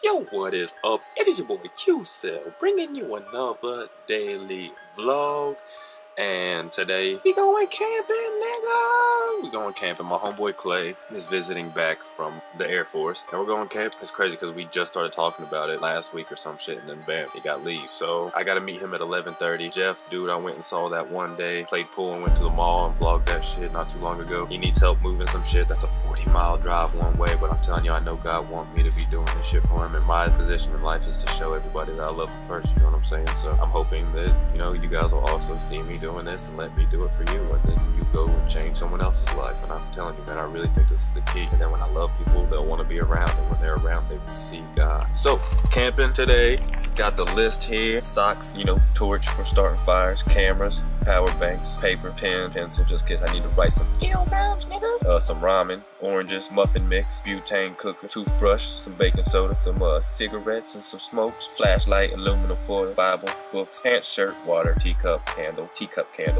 Yo, what is up? It is your boy Q-Cell, bringing you another daily vlog. And today, we going camping, nigga! We going camping. My homeboy Clay is visiting back from the Air Force. And we're going camping. It's crazy because we just started talking about it last week or some shit. And then bam, he got leave. So I got to meet him at 11:30. Jeff, dude, I went and saw that one day. Played pool and went to the mall and vlogged that shit not too long ago. He needs help moving some shit. That's a 40-mile drive one way. But I'm telling you, I know God wants me to be doing this shit for him. And my position in life is to show everybody that I love him first. You know what I'm saying? So I'm hoping that, you know, you guys will also see me doing this and let me do it for you, and then you go and change someone else's life. And I'm telling you, man, I really think this is the key. And then when I love people, they'll want to be around, and when they're around, they will see God. So camping today, got the list here: socks, you know, torch for starting fires, cameras, power banks, paper, pen, pencil, just in case I need to write some rhymes, nigga. Some ramen, oranges, muffin mix, butane cooker, toothbrush, some baking soda, some cigarettes and some smokes, flashlight, aluminum foil, Bible, books, pants, shirt, water, teacup candle,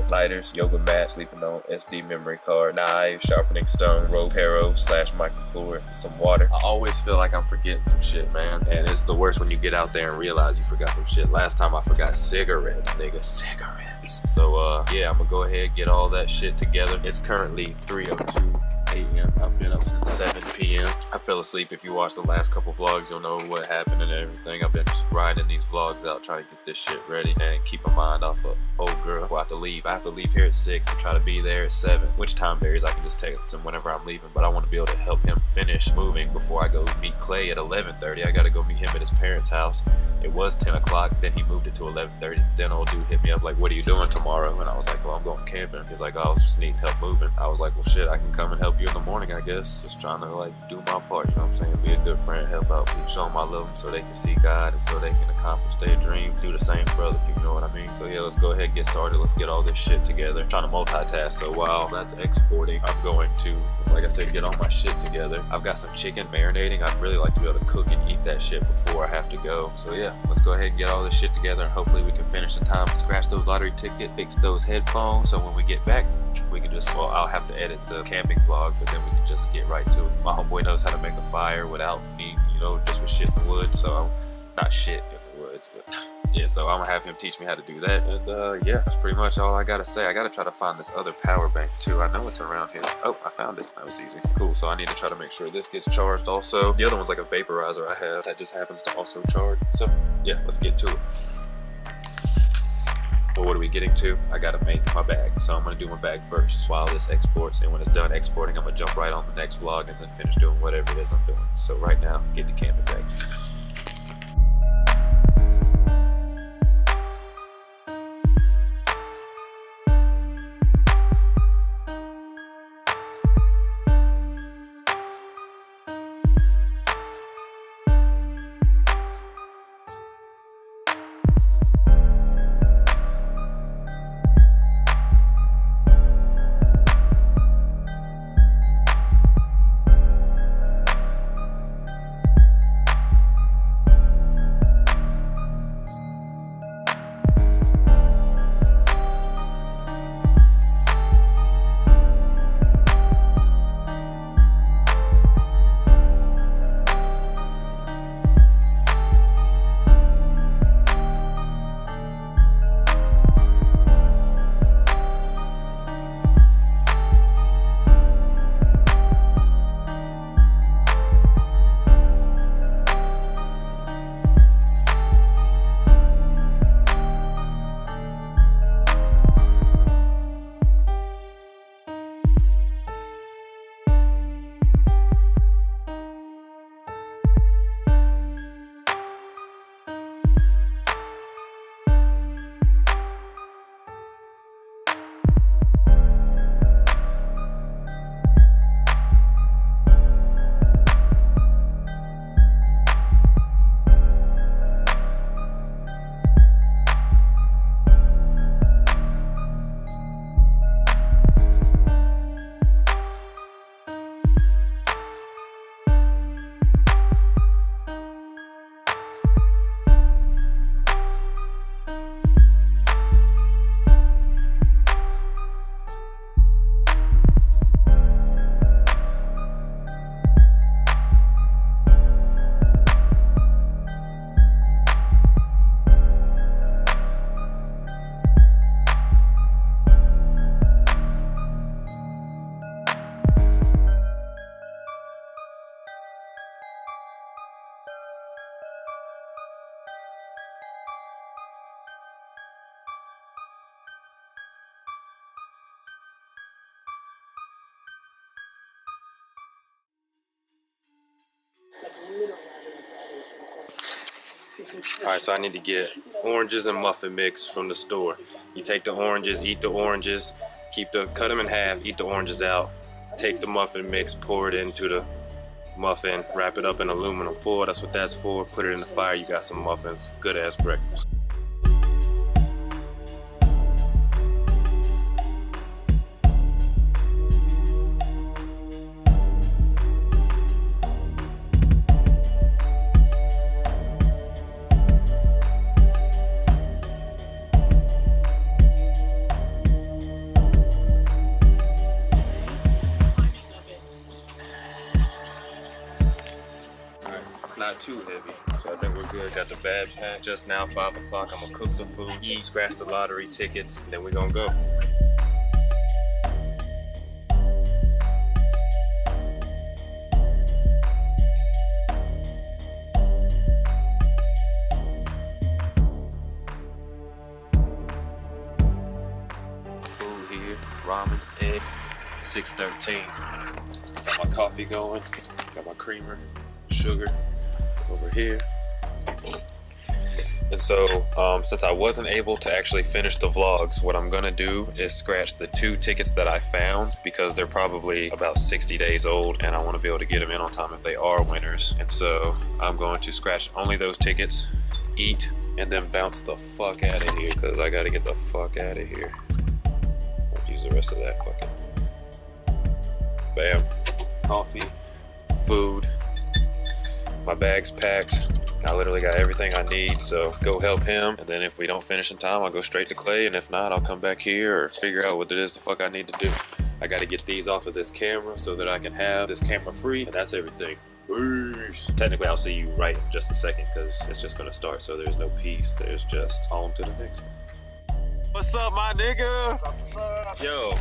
lighters, yoga mat, sleeping on, SD memory card, knives, sharpening stone, rope, arrow / microcooler, some water. I always feel like I'm forgetting some shit, man. And it's the worst when you get out there and realize you forgot some shit. Last time I forgot cigarettes, nigga, cigarettes. So yeah, I'm gonna go ahead and get all that shit together. It's currently 3:02 a.m. I've been up since 7 p.m. I fell asleep. If you watch the last couple vlogs, you'll know what happened and everything. I've been just grinding these vlogs out, trying to get this shit ready and keep my mind off of old girl before I have to leave. I have to leave here at 6 and try to be there at 7, which time varies. I can just text him whenever I'm leaving, but I want to be able to help him finish moving before I go meet Clay at 11:30. I got to go meet him at his parents' house. It was 10 o'clock, then he moved it to 11:30. Then old dude hit me up like, what are you doing tomorrow? And I was like, well, I'm going camping. He's like, oh, I was just needing help moving. I was like, well, shit, I can come and help you in the morning, I guess. Just trying to like do my part, you know what I'm saying? Be a good friend, help out people, show them I love them so they can see God and so they can accomplish their dreams. Do the same for other people, you know what I mean? So yeah, let's go ahead and get started. Let's get all this shit together. I'm trying to multitask, so while that's exporting, I'm going to, like I said, get all my shit together. I've got some chicken marinating. I'd really like to be able to cook and eat that shit before I have to go. So yeah, let's go ahead and get all this shit together, and hopefully we can finish the time, scratch those lottery tickets, fix those headphones, so when we get back, we can just, well, I'll have to edit the camping vlog, but then we can just get right to it. My homeboy knows how to make a fire without me, you know, just with shit in the woods, so not shit in the woods, but yeah, so I'm gonna have him teach me how to do that. And yeah, that's pretty much all I gotta say. I gotta try to find this other power bank too. I know it's around here. Oh, I found it. That was easy. Cool, so I need to try to make sure this gets charged also. The other one's like a vaporizer I have that just happens to also charge. So yeah, let's get to it. But what are we getting to? I gotta make my bag. So I'm gonna do my bag first while this exports. And when it's done exporting, I'm gonna jump right on the next vlog and then finish doing whatever it is I'm doing. So right now, get the camping bag. Alright, so I need to get oranges and muffin mix from the store. You take the oranges, eat the oranges, cut them in half, eat the oranges out, take the muffin mix, pour it into the muffin, wrap it up in aluminum foil, that's what that's for, put it in the fire, you got some muffins. Good ass breakfast. Not too heavy, so I think we're good. Got the bad pack. Just now 5 o'clock. I'm gonna cook the food, eat, scratch the lottery tickets, and then we're gonna go. Food here, ramen, egg, 6:13. Got my coffee going, got my creamer, sugar over here. And so since I wasn't able to actually finish the vlogs, what I'm gonna do is scratch the 2 tickets that I found, because they're probably about 60 days old and I want to be able to get them in on time if they are winners. And so I'm going to scratch only those tickets, eat, and then bounce the fuck out of here, because I gotta get the fuck out of here. I'll use the rest of that fucking bam. Coffee, food, my bag's packed. I literally got everything I need, so go help him. And then if we don't finish in time, I'll go straight to Clay. And if not, I'll come back here or figure out what it is the fuck I need to do. I gotta get these off of this camera so that I can have this camera free. And that's everything. Peace. Technically, I'll see you right in just a second, because it's just gonna start. So there's no peace. There's just on to the next one. What's up, my nigga? What's up? Yo,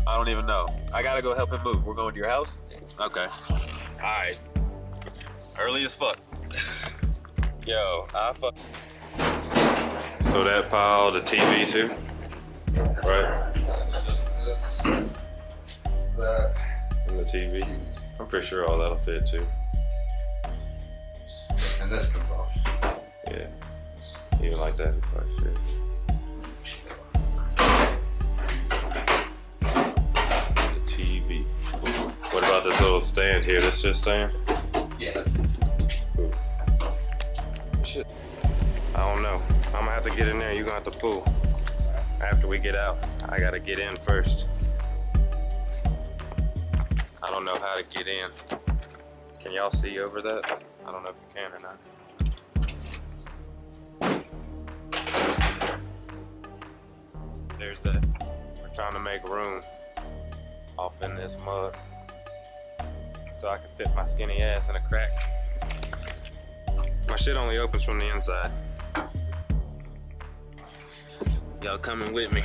I don't even know. I gotta go help him move. We're going to your house? Okay. All right. Early as fuck. Yo, I fuck. So that pile, the TV too, right? That. And the TV. I'm pretty sure all that'll fit too. And this comes off. Yeah. Even like that, it probably fits. The TV. What about this little stand here? This just stand? Yeah, that's it. Cool. Shit. I don't know. I'm gonna have to get in there. You're gonna have to pull. After we get out, I gotta get in first. I don't know how to get in. Can y'all see over that? I don't know if you can or not. There's that. We're trying to make room off in this mud so I can fit my skinny ass in a crack. My shit only opens from the inside. Y'all coming with me?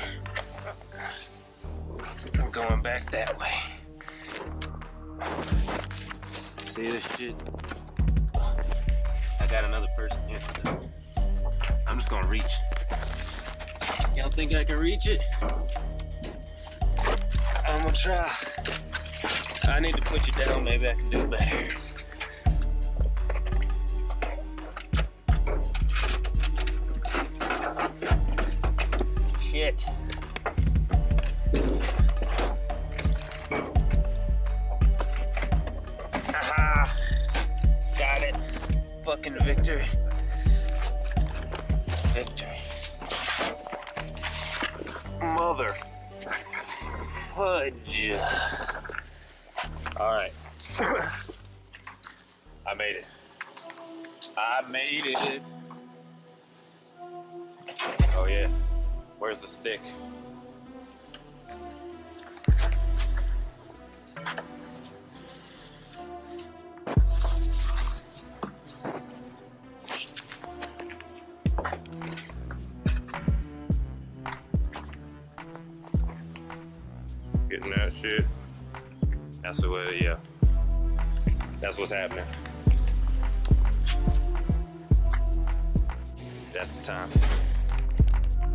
I'm going back that way. See this shit? I got another person here. I'm just gonna reach. Y'all think I can reach it? I'm gonna try. I need to put you down, maybe I can do it better. Shit. Aha! Got it. Fucking victory. Victory. Mother fudge. Alright. I made it. I made it. Oh yeah. Where's the stick? Getting that shit. That's the way, yeah. That's what's happening. That's the time.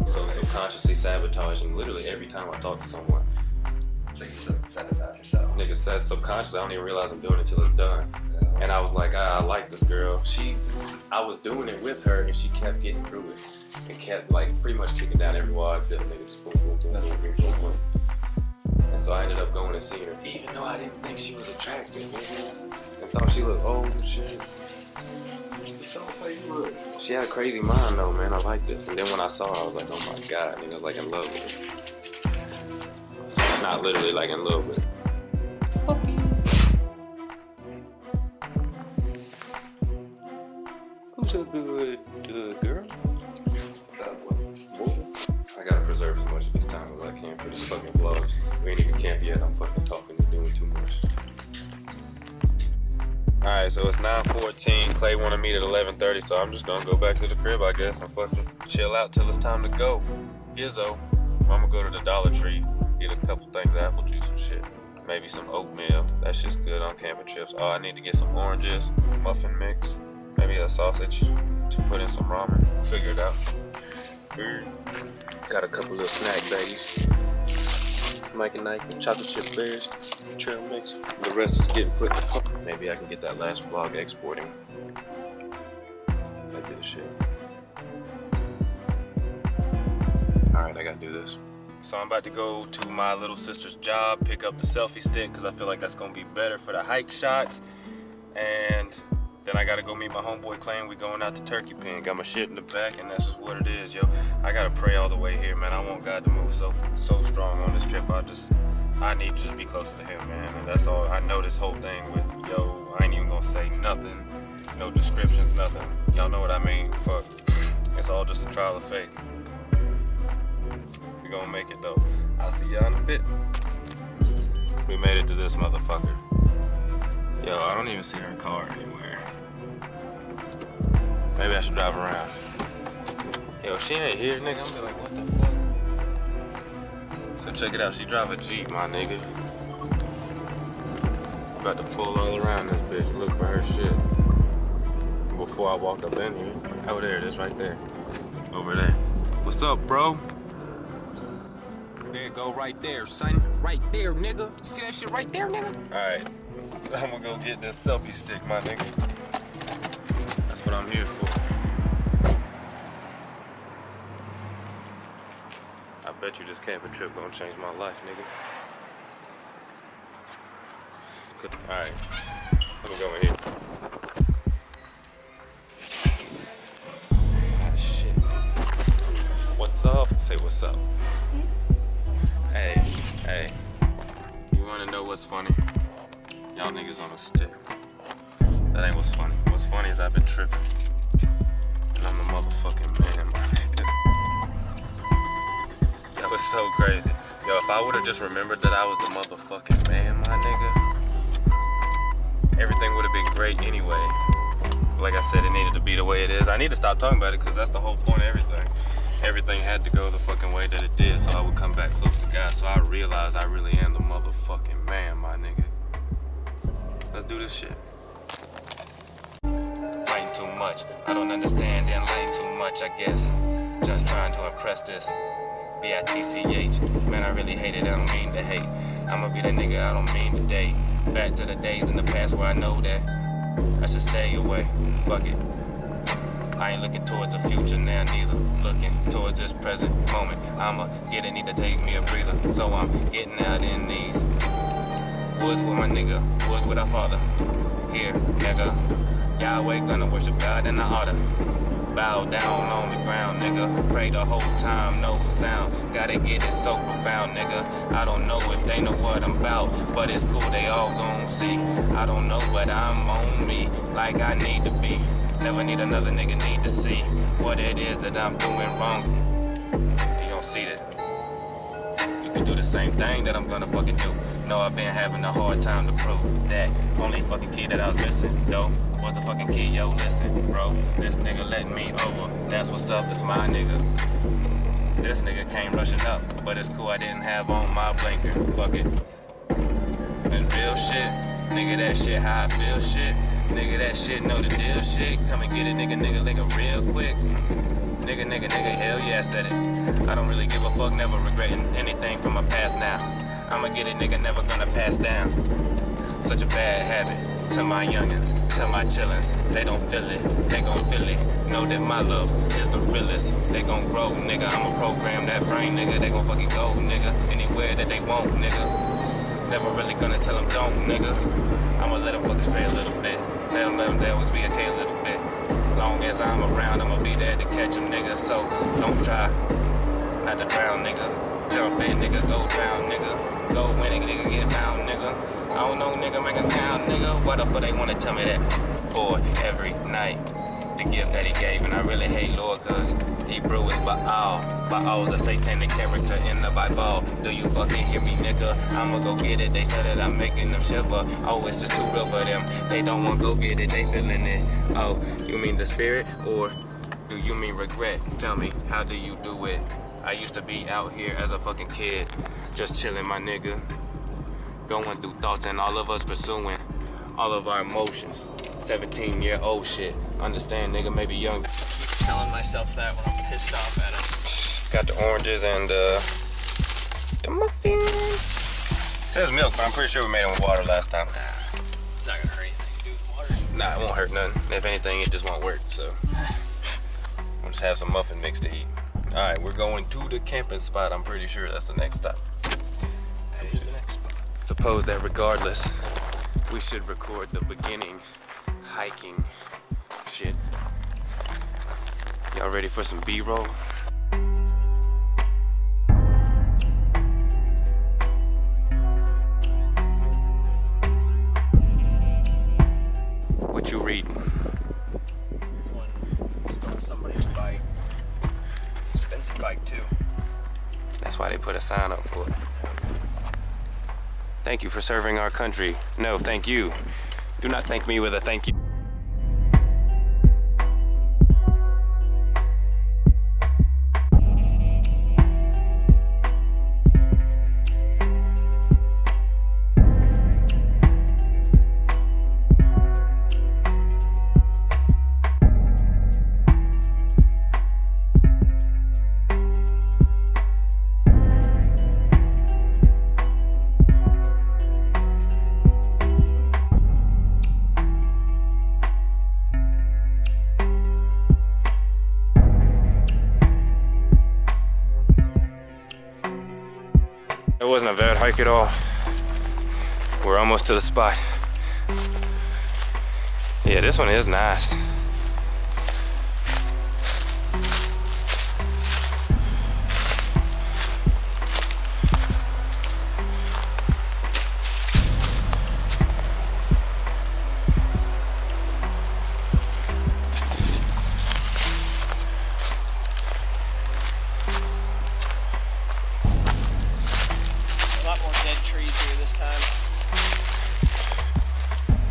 So subconsciously sabotaging literally every time I talk to someone. like you sabotage yourself. Nigga said subconscious. I don't even realize I'm doing it till it's done. Yeah. And I was like, I like this girl. I was doing it with her, and she kept getting through it, and kept like pretty much kicking down every wall I did. Nigga just boom, boom, boom, boom, boom, boom, boom. And so I ended up going and seeing her, even though I didn't think she was attractive, nigga, and thought she looked old and shit. She had a crazy mind though, man. I liked it. And then when I saw her, I was like, oh my god, nigga, I was like in love with her. Not literally like in love with her. Puppy. Who's a good girl? I gotta preserve as much of this time as I can for this fucking vlog. We ain't even camped yet. I'm fucking talking and doing too much. Alright, so it's 9:14. Clay wanted me at 11:30, so I'm just gonna go back to the crib, I guess, and fucking chill out till it's time to go. Izzo, I'm gonna go to the Dollar Tree, get a couple things of apple juice and shit. Maybe some oatmeal. That shit's good on camping trips. Oh, I need to get some oranges, muffin mix, maybe a sausage to put in some ramen. Figure it out. Got a couple little snack baggies. Mike and Nike, chocolate chip bears, trail mix. The rest is getting put in the car. Maybe I can get that last vlog exporting. That'd be the shit. Alright, I gotta do this. So I'm about to go to my little sister's job, pick up the selfie stick, because I feel like that's gonna be better for the hike shots. And then I gotta go meet my homeboy Clay, and we going out to Turkey Pen. Got my shit in the back, and that's just what it is, yo. I gotta pray all the way here, man. I want God to move so strong on this trip. I need to just be closer to him, man. And that's all. I know this whole thing with, yo, I ain't even gonna say nothing. No descriptions, nothing. Y'all know what I mean? Fuck. It's all just a trial of faith. We gonna make it, though. I'll see y'all in a bit. We made it to this motherfucker. Yo, I don't even see her car anywhere. Maybe I should drive around. Yo, if she ain't here, nigga, I'm gonna be like, what the fuck? So check it out, she drive a Jeep, my nigga. About to pull all around this bitch, look for her shit. Before I walked up in here. Oh, there it is, right there. Over there. What's up, bro? There it go, right there, son. Right there, nigga. You see that shit right there, nigga? Alright, I'm gonna go get this selfie stick, my nigga. That's what I'm here for. I bet you this camping trip gonna change my life, nigga. Alright, I'm gonna go in here. Ah, shit. What's up? Say what's up. Hey. You wanna know what's funny? Y'all niggas on a stick. That ain't what's funny. What's funny is I've been tripping. And I'm the motherfucking man, my nigga. Yo, it's so crazy. Yo, if I would've just remembered that I was the motherfucking man, my nigga, everything would've been great anyway. Like I said, it needed to be the way it is. I need to stop talking about it because that's the whole point of everything. Everything had to go the fucking way that it did so I would come back close to God. So I realized I really am the motherfucking man, my nigga. Let's do this shit. Fighting too much. I don't understand and lane too much, I guess. Just trying to impress this B-I-T-C-H. Man, I really hate it, I don't mean to hate. I'ma be that nigga I don't mean to date. Back to the days in the past where I know that I should stay away. Fuck it. I ain't looking towards the future now, neither. Looking towards this present moment. I'ma get it, need to take me a breather. So I'm getting out in these woods with my nigga, woods with our father. Here, nigga, Yahweh gonna worship God in the altar. Bow down on the ground, nigga. Pray the whole time, no sound. Gotta get it so profound, nigga. I don't know if they know what I'm about, but it's cool, they all gon' see. I don't know, but I'm on me, like I need to be. Never need another nigga need to see what it is that I'm doing wrong. You gon' see that. You can do the same thing that I'm gonna fucking do. No, I've been having a hard time to prove that. Only fucking key that I was missing, though, was the fucking key. Yo, listen, bro, this nigga letting me over. That's what's up, that's my nigga. This nigga came rushing up, but it's cool I didn't have on my blinker. Fuck it. And real shit, nigga, that shit how I feel shit. Nigga, that shit know the deal shit. Come and get it, nigga, real quick. Nigga, hell yeah, I said it. I don't really give a fuck, never regretting anything from my past now. I'ma get it, nigga, never gonna pass down. Such a bad habit. To my youngins, to my chillins, they don't feel it, they gon' feel it. Know that my love is the realest. They gon' grow, nigga. I'ma program that brain, nigga. They gon' fucking go, nigga. Anywhere that they want, nigga. Never really gonna tell them don't, nigga. I'ma let them fucking stray a little bit. Let them, they always be okay a little bit. Long as I'm around, I'ma be there to catch them, nigga. So don't try not to drown, nigga. Jump in, nigga. Go drown, nigga. Go win it, nigga. Get down, nigga. I don't know, nigga, make a pound, nigga. Why the fuck they wanna tell me that? For every night, the gift that he gave, and I really hate Lord, cause Hebrew is Baal. Baal's a satanic character in the Bible. Do you fucking hear me, nigga? I'ma go get it. They said that I'm making them shiver. Oh, it's just too real for them. They don't wanna go get it, they feeling it. Oh, you mean the spirit, or do you mean regret? Tell me, how do you do it? I used to be out here as a fucking kid, just chilling, my nigga. Going through thoughts and all of us pursuing all of our emotions. 17-year-old shit. Understand, nigga, maybe young. Keep telling myself that when I'm pissed off at it. Got the oranges and the muffins. Says milk, but I'm pretty sure we made them with water last time. Nah, it's not gonna hurt anything to do with water. Nah, it won't hurt nothing. If anything, it just won't work, so. We'll just have some muffin mix to eat. All right, we're going to the camping spot. I'm pretty sure that's the next stop. That is the next spot. Suppose that regardless, we should record the beginning hiking shit. Y'all ready for some B-roll? What you reading? This one is about somebody's bike. Expensive bike too. That's why they put a sign up for it. Thank you for serving our country. No, thank you. Do not thank me with a thank you. It wasn't a bad hike at all. We're almost to the spot. Yeah, this one is nice.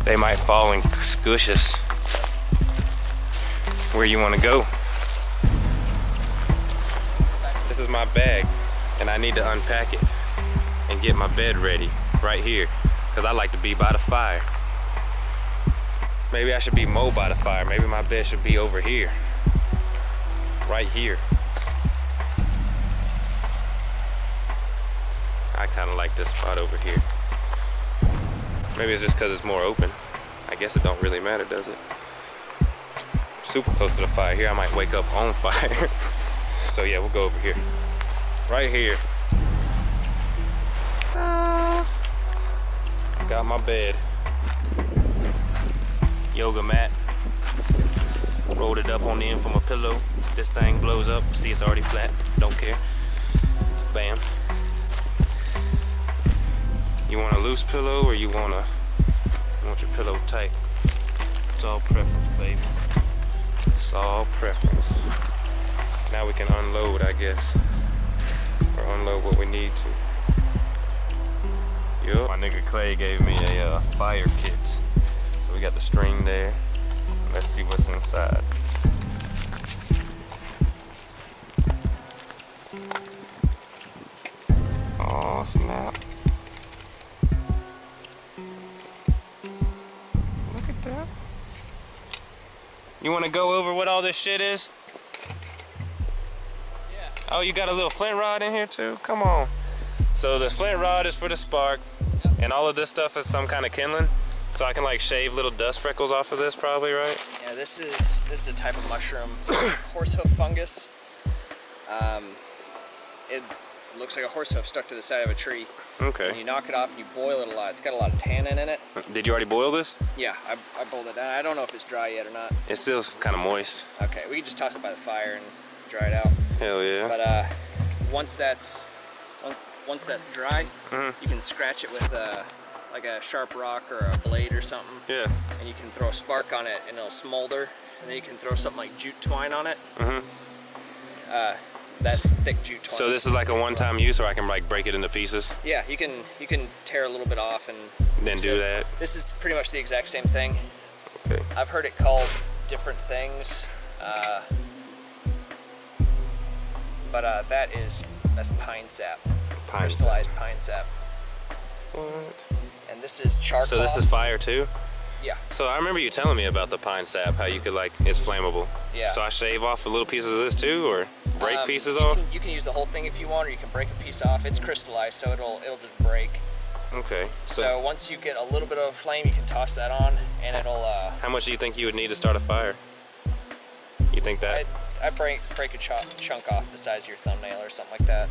They might fall and squish us. Where you want to go? This is my bag, and I need to unpack it and get my bed ready right here, because I like to be by the fire. Maybe I should be more by the fire. Maybe my bed should be over here, right here. I kind of like this spot over here. Maybe it's just because it's more open. I guess it don't really matter, does it? Super close to the fire here. I might wake up on fire. So yeah, we'll go over here. Right here. Got my bed. Yoga mat. Rolled it up on the end from a pillow. This thing blows up. See, it's already flat. Don't care. Bam. You want a loose pillow or you want your pillow tight? It's all preference, baby. It's all preference. Now we can unload, I guess. Or unload what we need to. Yup. My nigga Clay gave me a fire kit. So we got the string there. Let's see what's inside. Oh, snap. You want to go over what all this shit is? Yeah. Oh, you got a little flint rod in here too? Come on. So the flint rod is for the spark, and all of this stuff is some kind of kindling. So I can like shave little dust freckles off of this, probably, right? Yeah, this is a type of mushroom. It's a horsehoof fungus. It looks like a horsehoof stuck to the side of a tree. Okay. And you knock it off and you boil it a lot. It's got a lot of tannin in it. Did you already boil this? Yeah, I boiled it down. I don't know if it's dry yet or not. It's still kind of moist. Okay, we can just toss it by the fire and dry it out. Hell yeah. But once that's dry, Mm-hmm. you can scratch it with like a sharp rock or a blade or something. Yeah. And you can throw a spark on it and it'll smolder. And then you can throw something like jute twine on it. Mm-hmm. That's thick jute twine. So this is like a one-time use, or I can like break it into pieces? Yeah, you can tear a little bit off and Then do that? This is pretty much the exact same thing. Okay. I've heard it called different things, but that's pine sap, crystallized pine sap. What? And this is charcoal. So this is fire too? Yeah. So I remember you telling me about the pine sap, how you could like, it's flammable. Yeah. So I shave off the little pieces of this too, or break pieces you off? You can use the whole thing if you want, or you can break a piece off. It's crystallized, so it'll just break. Okay. So once you get a little bit of a flame, you can toss that on, and it'll. How much do you think you would need to start a fire? You think that? I break a chunk off the size of your thumbnail or something like that.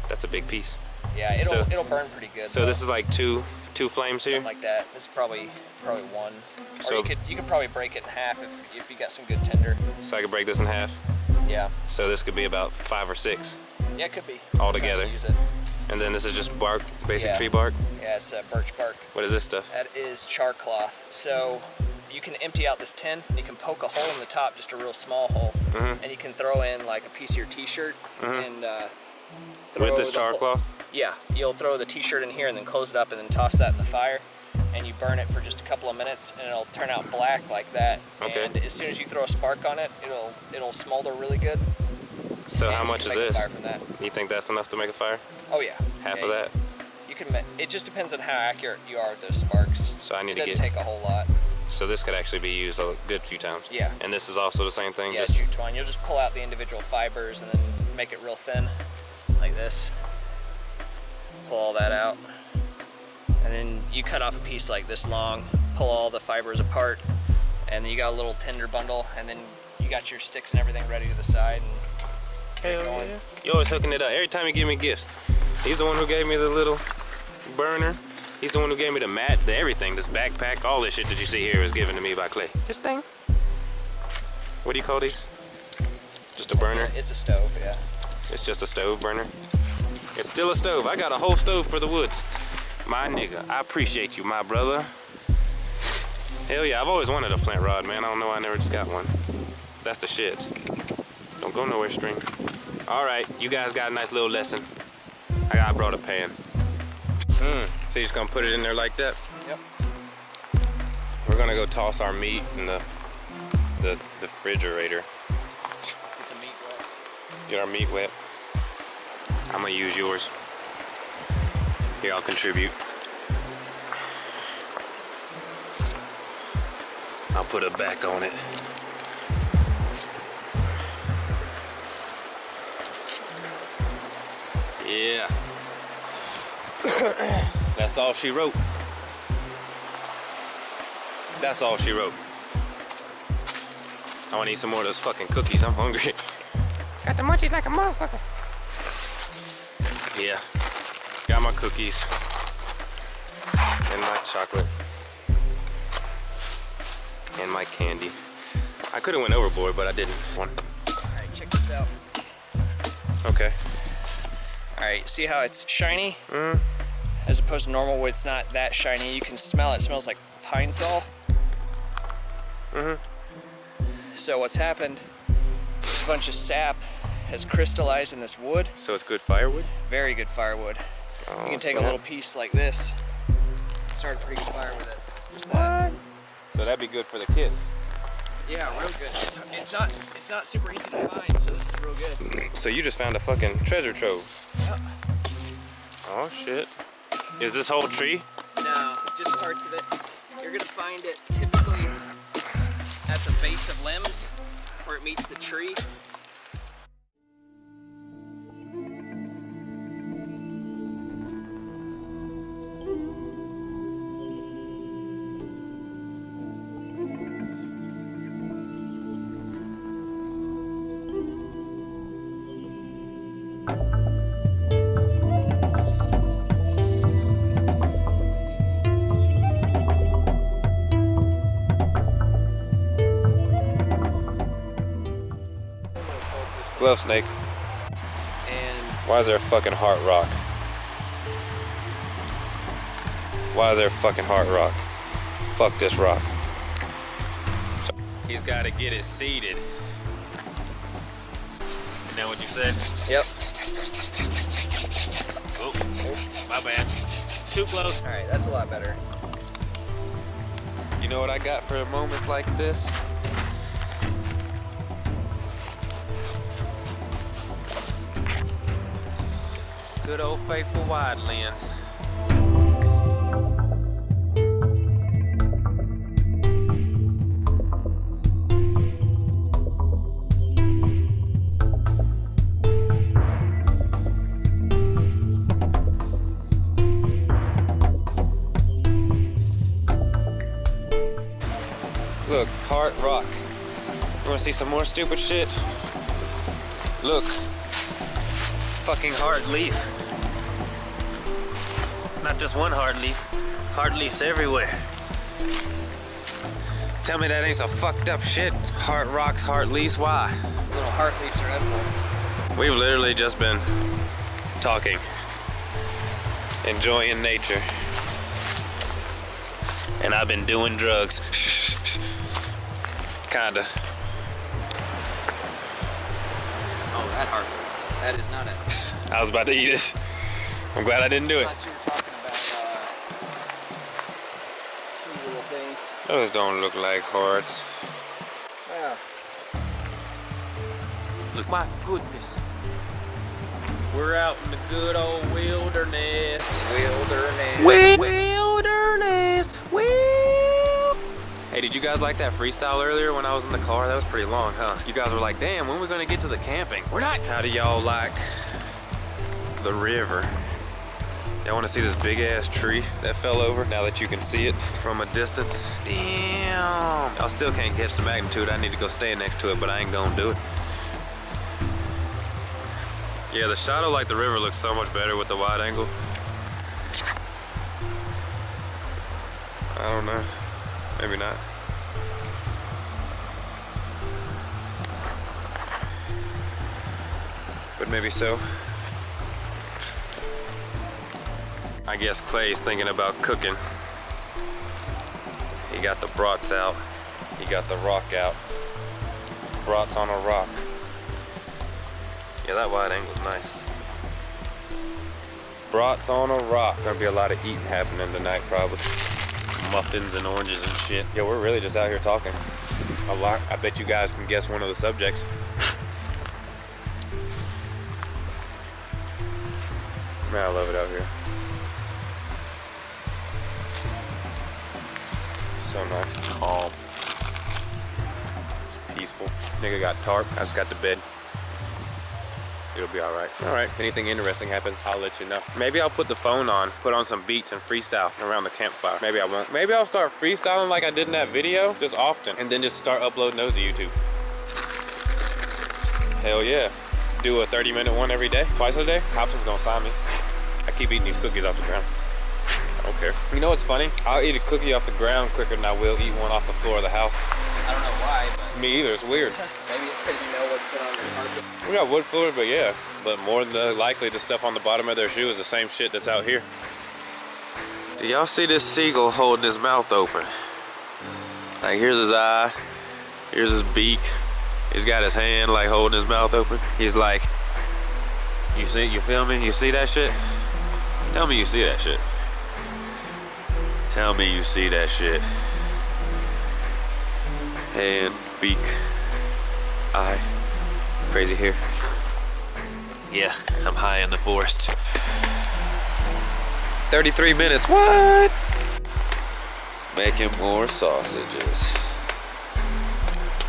That's a big piece. Yeah, it'll burn pretty good. So this is like two flames here? Something like that. This is probably one. Or So- you could probably break it in half if you got some good tinder. So I could break this in half? Yeah. So this could be about 5 or 6 Yeah, it could be. all Trying to together. Use it. And then this is just bark, basic Yeah. tree bark? Yeah, it's birch bark. What is this stuff? That is char cloth. So you can empty out this tin and you can poke a hole in the top, just a real small hole, and you can throw in like a piece of your t-shirt and throw With this the char whole- cloth? Yeah, you'll throw the t-shirt in here and then close it up and then toss that in the fire, and you burn it for just a couple of minutes and it'll turn out black like that. Okay. And as soon as you throw a spark on it, it'll smolder really good. So and how you much can is make a this? fire from that. You think that's enough to make a fire? Oh yeah. Half Yeah, of that? You can. It just depends on how accurate you are with those sparks. So I need It to doesn't get, take a whole lot. so this could actually be used a good few times. Yeah. And this is also the same thing? Yeah, just jute twine. You'll just pull out the individual fibers and then make it real thin, like this. Pull all that out. And then you cut off a piece like this long, pull all the fibers apart, and then you got a little tinder bundle, and then you got your sticks and everything ready to the side. And Hell going. yeah. You're always hooking it up. Every time you give me gifts. He's the one who gave me the little burner. He's the one who gave me the mat, the everything, this backpack, all this shit that you see here was given to me by Clay. This thing? What do you call these? Just a burner? It's a stove, yeah. It's just a stove burner. It's still a stove. I got a whole stove for the woods. My nigga, I appreciate you, my brother. Hell yeah, I've always wanted a flint rod, man. I don't know why I never just got one. That's the shit. Don't go nowhere, string. All right, you guys got a nice little lesson. I brought a pan. So you're just gonna put it in there like that? Yep. We're gonna go toss our meat in the refrigerator. Get the meat wet. Get our meat wet. I'm gonna use yours. Here, I'll contribute. I'll put a back on it. Yeah. That's all she wrote. That's all she wrote. I wanna eat some more of those fucking cookies. I'm hungry. Got the munchies like a motherfucker. Yeah. Got my cookies. And my chocolate. And my candy. I could have went overboard, but I didn't. Alright, check this out. Okay. Alright, see how it's shiny? As opposed to normal where it's not that shiny. You can smell it. It smells like pine sol. So what's happened, a bunch of sap has crystallized in this wood. So it's good firewood? Very good firewood. Oh, You can take a snap. little piece like this, start a pretty good fire with it. Just that. So that'd be good for the kids. Yeah, real good. It's not super easy to find, so this is real good. So you just found a fucking treasure trove. Yep. Oh shit. Is this whole tree? No, just parts of it. You're gonna find it typically at the base of limbs where it meets the tree. Glove snake. And Why is there a fucking heart rock? Why is there a fucking heart rock? Fuck this rock. He's got to get it seated. Isn't that what you said? yep. Oh, my bad. Too close. All right, that's a lot better. You know what I got for moments like this? Good old faithful wide lens. Look, heart rock. You wanna see some more stupid shit? Look. Fucking heart leaf. Not just one heart leaf. Heart leaves everywhere. Tell me that ain't some fucked up shit. Heart rocks, heart leaves, why? Little heart leaves are edible. We've literally just been talking. Enjoying nature. And I've been doing drugs. Kinda. Oh, that heart. That is not edible. I was about to eat it. I'm glad I didn't do I it. thought you were talking about these little things. Those don't look like hearts. Yeah. Look, my goodness. We're out in the good old wilderness. Wilderness. Wilderness. Hey, did you guys like that freestyle earlier when I was in the car? That was pretty long, huh? You guys were like, damn, when are we gonna get to the camping? We're not. How do y'all like the river? Y'all wanna see this big ass tree that fell over now that you can see it from a distance? Damn. Y'all still can't catch the magnitude. I need to go stand next to it, but I ain't gonna do it. Yeah, the shot of like the river looks so much better with the wide angle. I don't know. Maybe not. But maybe so. I guess Clay's thinking about cooking. He got the brats out. He got the rock out. Brats on a rock. Yeah, that wide angle's nice. Brats on a rock. Gonna be a lot of eating happening tonight, probably. Muffins and oranges and shit. Yeah, we're really just out here talking a lot. I bet you guys can guess one of the subjects. Man, I love it out here. So nice, calm. It's peaceful. Nigga got tarp. I just got to bed. It'll be all right. All right, if anything interesting happens, I'll let you know. Maybe I'll put the phone on, put on some beats and freestyle around the campfire. Maybe I won't. Maybe I'll start freestyling like I did in that video, just often, and then just start uploading those to YouTube. Hell yeah. Do a 30-minute one every day, twice a day. Hobson's gonna sign me. I keep eating these cookies off the ground. I don't care. You know what's funny? I'll eat a cookie off the ground quicker than I will eat one off the floor of the house. I don't know why, but Me either, it's weird. maybe it's because you know what's put on your carpet. We got wood floors, but yeah. But more than likely, the stuff on the bottom of their shoe is the same shit that's out here. Do y'all see this seagull holding his mouth open? Like, here's his eye, here's his beak. He's got his hand, like, holding his mouth open. He's like, you feel me? You see that shit? Tell me you see that shit. Tell me you see that shit. Hand, beak, eye, crazy hair. Yeah, I'm high in the forest. 33 minutes, what? Making more sausages.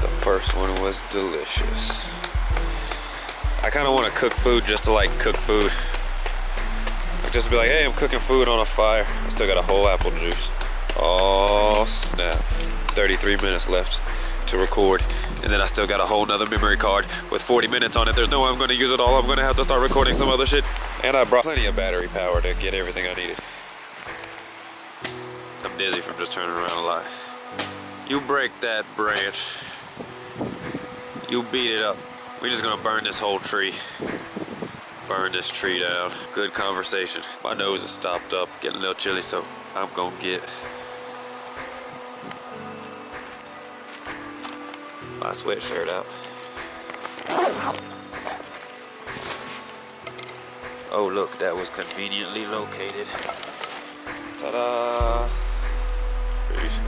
The first one was delicious. I kind of want to cook food just to like cook food. Like just to be like, hey, I'm cooking food on a fire. I still got a whole apple juice. Oh snap. 33 minutes left to record. And then I still got a whole nother memory card with 40 minutes on it. There's no way I'm gonna use it all. I'm gonna have to start recording some other shit. And I brought plenty of battery power to get everything I needed. I'm dizzy from just turning around a lot. You break that branch. You beat it up We're just gonna burn this whole tree. Burn this tree down. Good conversation. My nose is stopped up, getting a little chilly, so I'm gonna get my sweatshirt out. Oh look, that was conveniently located. Ta-da! Peace.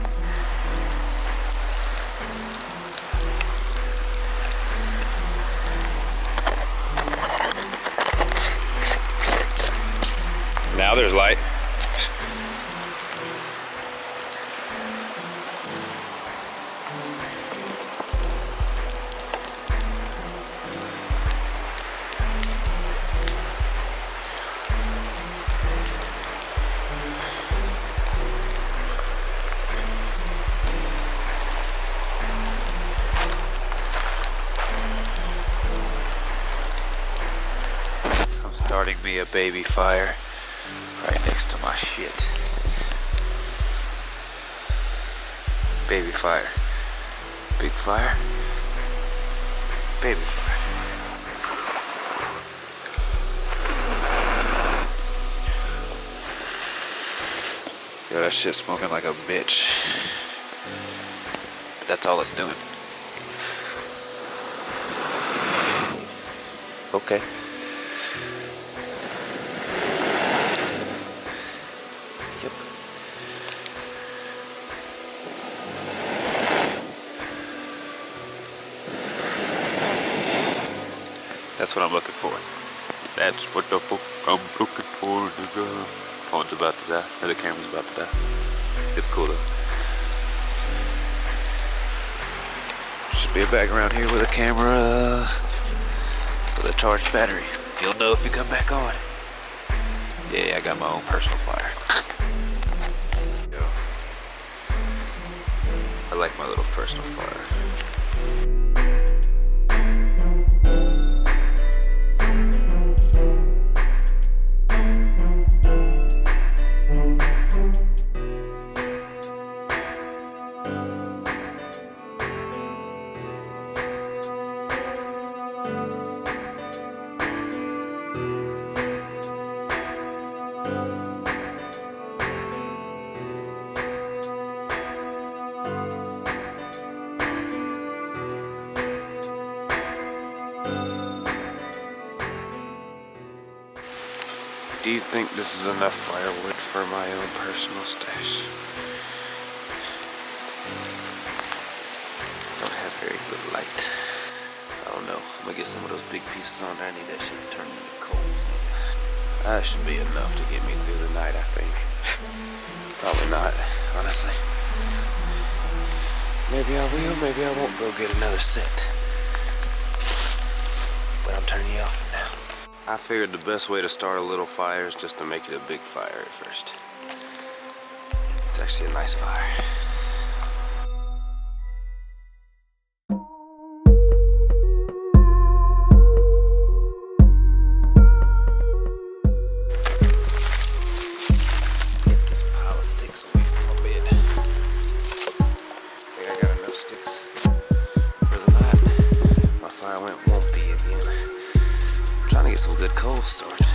Now there's light. I'm starting me a baby fire right next to my shit. Baby fire. Big fire. Baby fire. Yo, that shit's smoking like a bitch. But that's all it's doing. Okay. Yep. That's what I'm looking for. That's what the fuck I'm looking for, nigga. Phone's about to die. Or the camera's about to die. It's cool though. Should be a background here with a camera with a charged battery. You'll know if you come back on. Yeah, I got my own personal fire. Yo. I like my little personal fire. Do you think this is enough firewood for my own personal stash? I don't have very good light. I don't know. I'm gonna get some of those big pieces on there. I need that shit to turn into coals. That should be enough to get me through the night, I think. Probably not, honestly. Maybe I will, maybe I won't go get another set. But I'm turning you off for now. I figured the best way to start a little fire is just to make it a big fire at first. It's actually a nice fire. Get this pile of sticks away from my bed. I think I got enough sticks for the night. My fire went wumpy again. Trying to get some good coals started.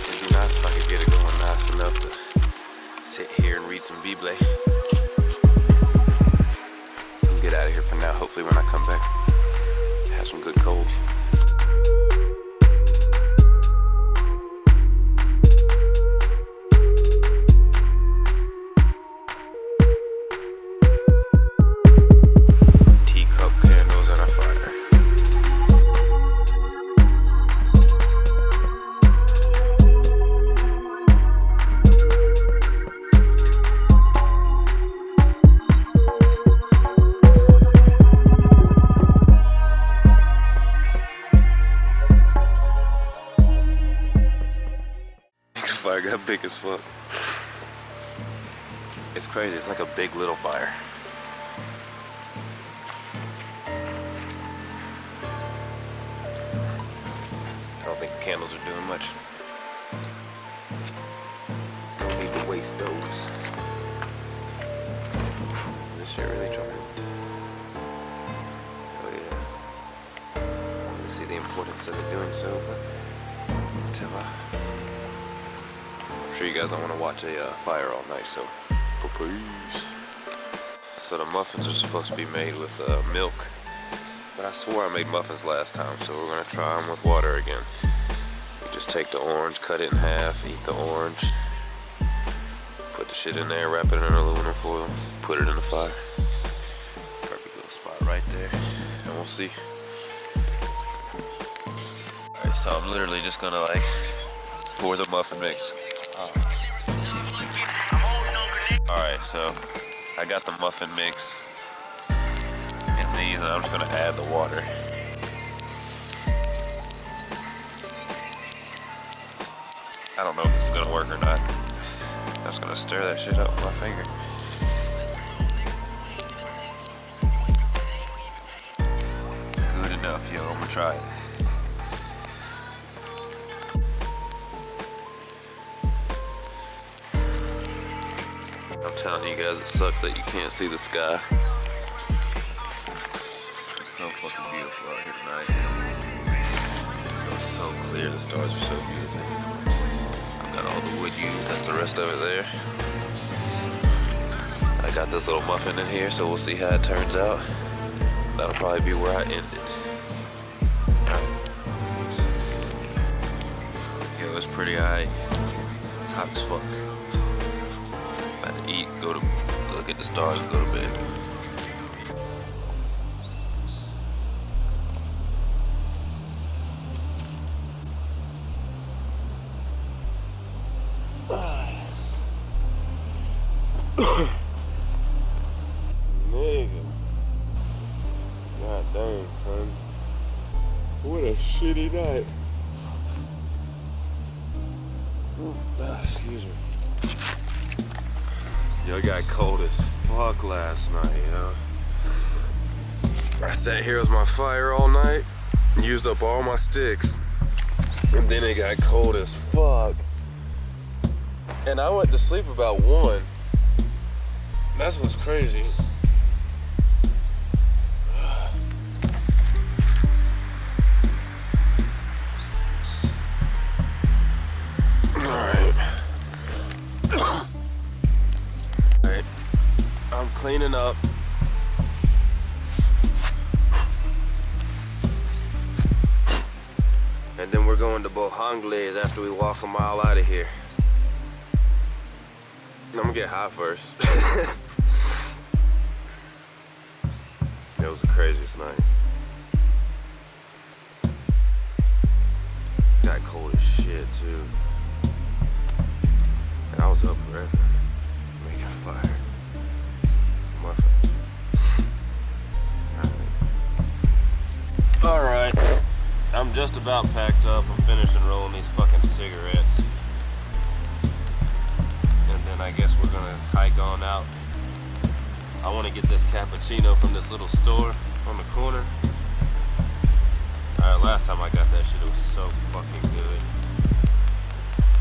It'd be nice if I could get it going nice enough to sit here and read some Bible. I'll get out of here for now. Hopefully when I come back, have some good coals. Fire got big as fuck. It's crazy, it's like a big little fire. I don't think candles are doing much. Don't need to waste those. This shit really trying. Oh yeah. I see the importance of it doing so, but I'm sure you guys don't want to watch a fire all night, so please. So the muffins are supposed to be made with milk, but I swore I made muffins last time, so we're gonna try them with water again. You just take the orange, cut it in half, eat the orange, put the shit in there, wrap it in aluminum foil, put it in the fire. Perfect little spot right there, and we'll see. Alright, so I'm literally just gonna like pour the muffin mix. Alright, so I got the muffin mix in these, and I'm just gonna add the water. I don't know if this is gonna work or not. I'm just gonna stir that shit up with my finger. Good enough, yo. I'm gonna try it. I'm telling you guys, it sucks that you can't see the sky. It's so fucking beautiful out here tonight. It's so clear, the stars are so beautiful. I've got all the wood used, that's the rest of it there. I got this little muffin in here, so we'll see how it turns out. That'll probably be where I end it. Yo, it's pretty high. It's hot as fuck. About to eat, go to look at the stars and go to bed. Nigga. God dang, son. What a shitty night. Excuse me. Yo, it got cold as fuck last night, yo. I sat here with my fire all night, used up all my sticks, and then it got cold as fuck. And I went to sleep about 1. That's what's crazy. I'm cleaning up. And then we're going to Bohangles after we walk a mile out of here. I'm gonna get high first. It was the craziest night. Got cold as shit too. And I was up forever. Making fire. Muffins. Alright. I'm just about packed up. I'm finishing rolling these fucking cigarettes. And then I guess we're gonna hike on out. I want to get this cappuccino from this little store on the corner. Alright, last time I got that shit, it was so fucking good.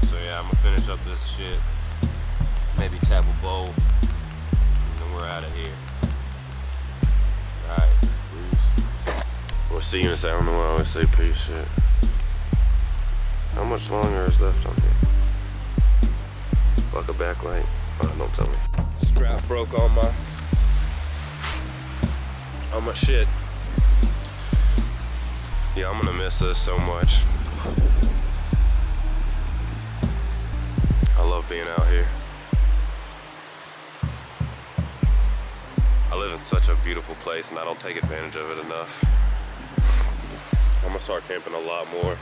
So yeah, I'm gonna finish up this shit. Maybe tap a bowl. And then we're out of here. Alright, peace. We'll see you in a second. I don't know why I always say peace shit. How much longer is left on here? Fuck a backlight. Fine, don't tell me. Strap broke on my shit. Yeah, I'm gonna miss this so much. I love being out here. I live in such a beautiful place and I don't take advantage of it enough. I'm gonna start camping a lot more.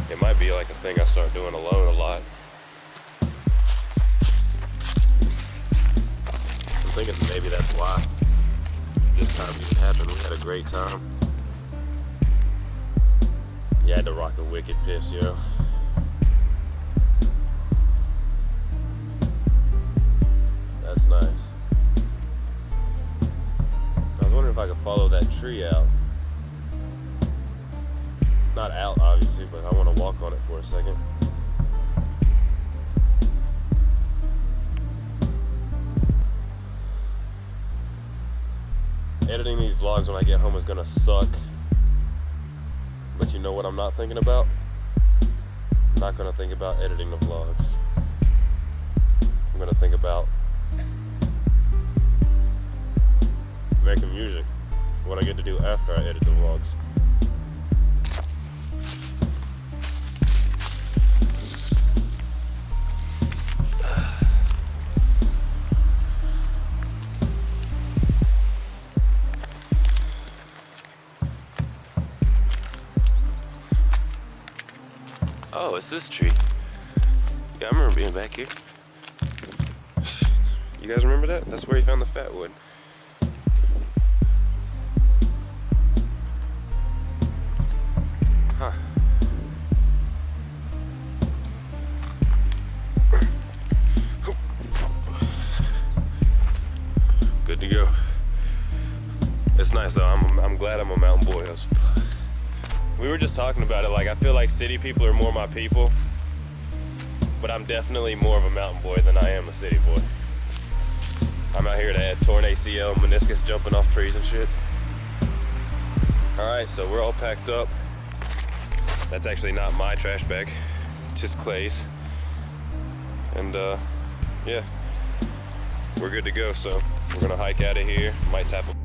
It might be like a thing I start doing alone a lot. I'm thinking maybe that's why this time didn't happen. We had a great time. You had to rock a wicked piss, yo. That's nice. I was wondering if I could follow that tree out. Not out, obviously, but I want to walk on it for a second. Editing these vlogs when I get home is gonna suck. But you know what I'm not thinking about? I'm not gonna think about editing the vlogs. I'm gonna think about making music. What I get to do after I edit the vlogs. Oh, it's this tree. Yeah, I remember being back here. You guys remember that? That's where he found the fat wood. Huh. Good to go. It's nice though. I'm glad I'm a mountain boy. We were just talking about it, like I feel like city people are more my people, but I'm definitely more of a mountain boy than I am a city boy. I'm out here to add torn ACL, meniscus jumping off trees and shit. Alright, so we're all packed up. That's actually not my trash bag, it's just Clay's. And yeah, we're good to go, so we're gonna hike out of here, might tap a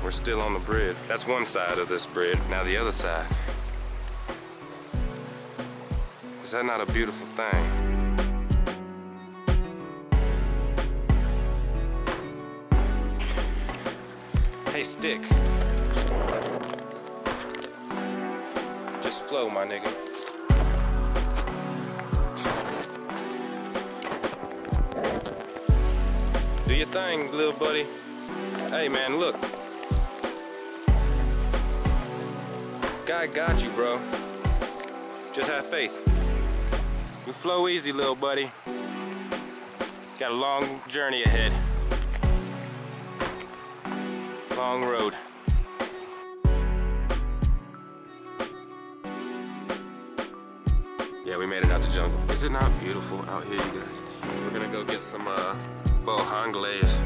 We're still on the bridge. That's one side of this bridge. Now the other side. Is that not a beautiful thing? Hey, stick. Just flow, my nigga. Do your thing, little buddy. Hey, man, look. God got you, bro. Just have faith. You flow easy, little buddy. Got a long journey ahead. Long road. Yeah, we made it out the jungle. Is it not beautiful out here, you guys? We're gonna go get some Bojangles.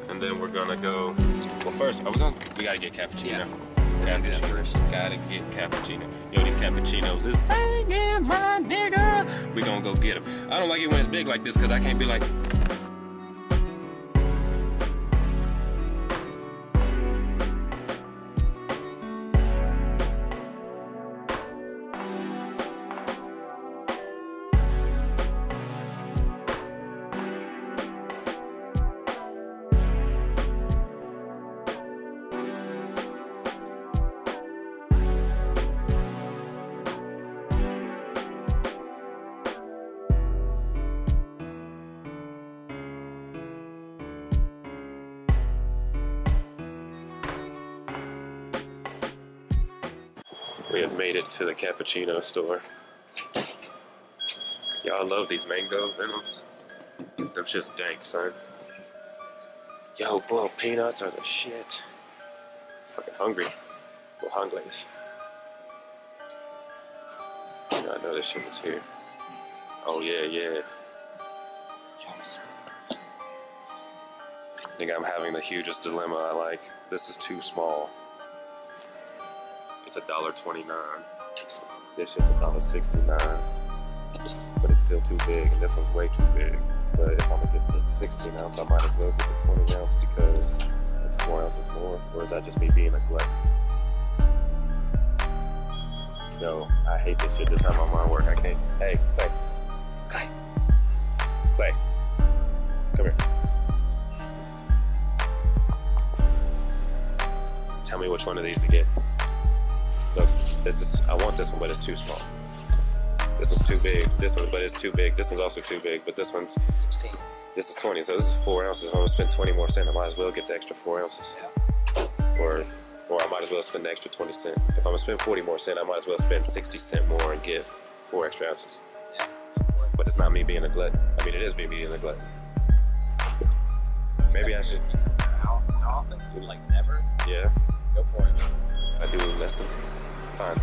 And then we're gonna go. Well, first, we gotta get cappuccino. Yeah. Gotta get cappuccino. Yo, these cappuccinos is banging, my nigga. We gonna go get them. I don't like it when it's big like this because I can't be like. We have made it to the cappuccino store. Y'all love these mango venoms. Them shit's dank, son. Yo, boiled peanuts are the shit. Fucking hungry. Bojangles. You know, I know this shit was here. Oh yeah, yeah. Yes. I think I'm having the hugest dilemma. I like, this is too small. It's $1.29. This shit's $1.69. but it's still too big, and this one's way too big. But if I'm gonna get the 16 ounce, I might as well get the 20 ounce because it's 4 ounces more. Or is that just me being a glutton? Yo, I hate this shit. This time my mind work. I can't. Hey, Clay. Clay. Clay. Come here. Tell me which one of these to get. Look, this is, I want this one, but it's too small. This one's too big. This one, but it's too big. This one's also too big, but this one's 16. This is 20, so this is 4 ounces. If I'm gonna spend 20 more cents, I might as well get the extra 4 ounces. Yeah. Or I might as well spend the extra 20 cents. If I'm gonna spend 40 more cents, I might as well spend 60 cents more and get 4 extra ounces. Yeah. Go for it. But it's not me being a glutton. I mean, it is me being a glutton. Maybe I should. How often? Like never? Yeah, Go for it. I do less than. Fine,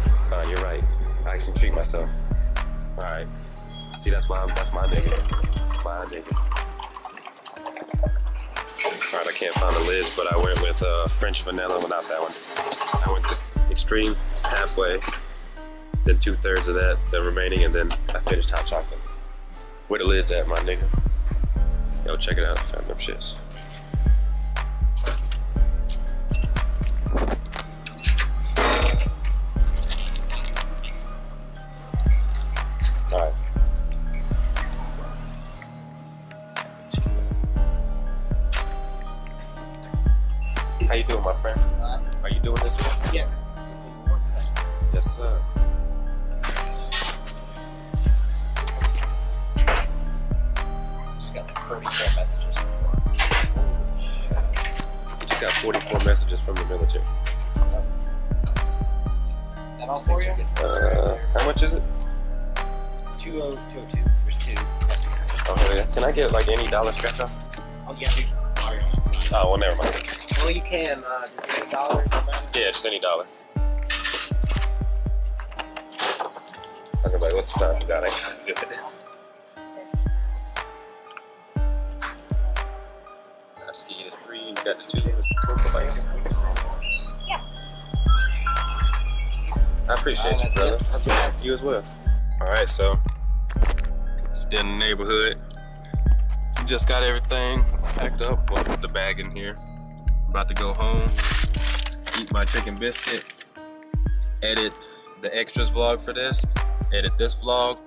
you're right. I actually treat myself. All right. See, that's my nigga. My nigga. All right, I can't find the lids, but I went with French vanilla. Well, not that one. I went extreme, halfway, then 2/3 of that, the remaining, and then I finished hot chocolate. Where the lids at, my nigga? Yo, check it out. I found them shits. All right. How you doing, my friend? Are you doing this one? Yeah. Just need one second. Yes, sir. Just got like 44 messages. We just got 44 messages from the military. Is that all for you? How much is it? 202. There's two. Oh, yeah. Can I get like any dollar scratch off? Oh, yeah, dude. Oh, well, never mind. Well, you can. Just $8. Yeah, just any dollar. I was gonna be like, what's the sound you got? I ain't supposed to do it. I just get you this 3, you got the 2. Yeah. I appreciate you, brother. You as well. Alright, so still in the neighborhood. Just got everything packed up. Well, put the bag in here. About to go home, eat my chicken biscuit, edit the extras vlog for this, edit this vlog,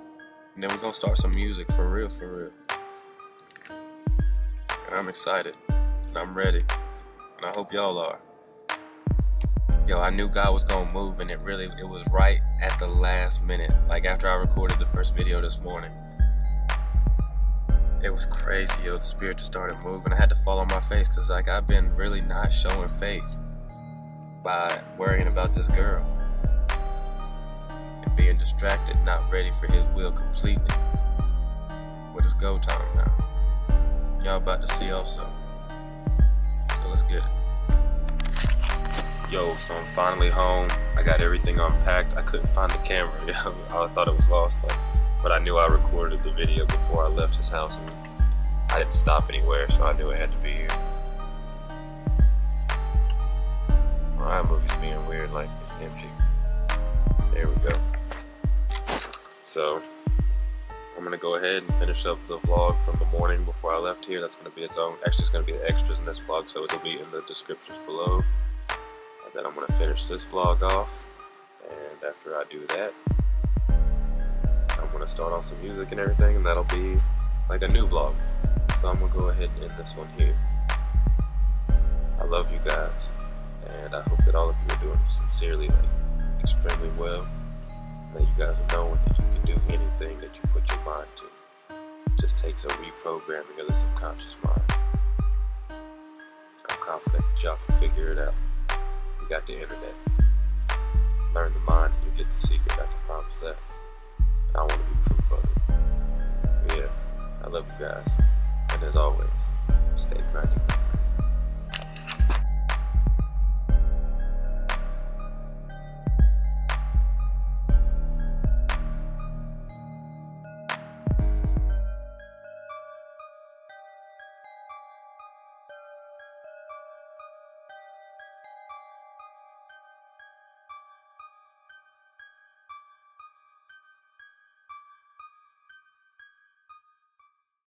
and then we're gonna start some music for real, for real. And I'm excited, and I'm ready, and I hope y'all are. Yo, I knew God was gonna move, and it was right at the last minute. Like after I recorded the first video this morning. It was crazy, yo, the spirit just started moving. I had to fall on my face because like I've been really not showing faith by worrying about this girl and being distracted, not ready for his will completely. But it's go time now. Y'all about to see also. So let's get it. Yo, so I'm finally home. I got everything unpacked. I couldn't find the camera. I thought it was lost. But I knew I recorded the video before I left his house, and I didn't stop anywhere, so I knew it had to be here. My iMovie's being weird, like it's empty. There we go. So I'm gonna go ahead and finish up the vlog from the morning before I left here. That's gonna be its own. Actually, it's gonna be the extras in this vlog, so it'll be in the descriptions below. And then I'm gonna finish this vlog off, and after I do that, I'm gonna start on some music and everything, and that'll be like a new vlog. So I'm gonna go ahead and end this one here. I love you guys, and I hope that all of you are doing sincerely, like extremely well. And that you guys are knowing that you can do anything that you put your mind to. It just takes a reprogramming of the subconscious mind. I'm confident that y'all can figure it out. You got the internet. Learn the mind and you get the secret, I can promise that. I want to be proof of it. But yeah, I love you guys. And as always, stay grinding, my friend.